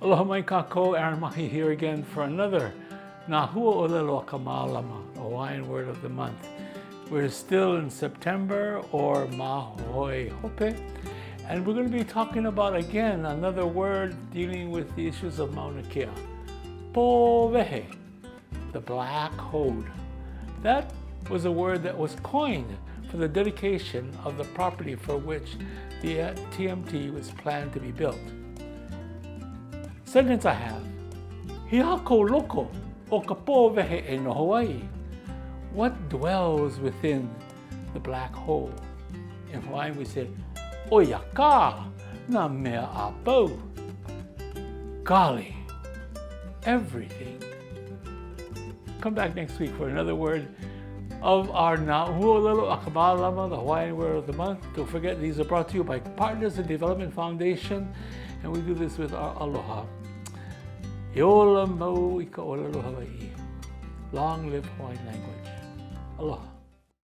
Aloha mai kākou, Aaron Mahi here again for another Nā Huaʻōlelo Ka Mālama, the Hawaiian word of the month. We're still in September, or Mahoe Hope, and we're going to be talking about again another word dealing with the issues of Mauna Kea. Pōwehe, the black hole. That was a word that was coined for the dedication of the property for which the TMT was planned to be built. Sentence I have, Hihako loko o ka pōwehe e no Hawaii. What dwells within the black hole? In Hawaiian we say, Oia ka nā mea a pau. Golly, everything. Come back next week for another word of our Nā Huaʻōlelo Ka Mālama, the Hawaiian word of the month. Don't forget, these are brought to you by Partners in Development Foundation, and we do this with our Aloha. Iola mau I ka ʻōlelo Hawaii. Long live Hawaiian language. Aloha.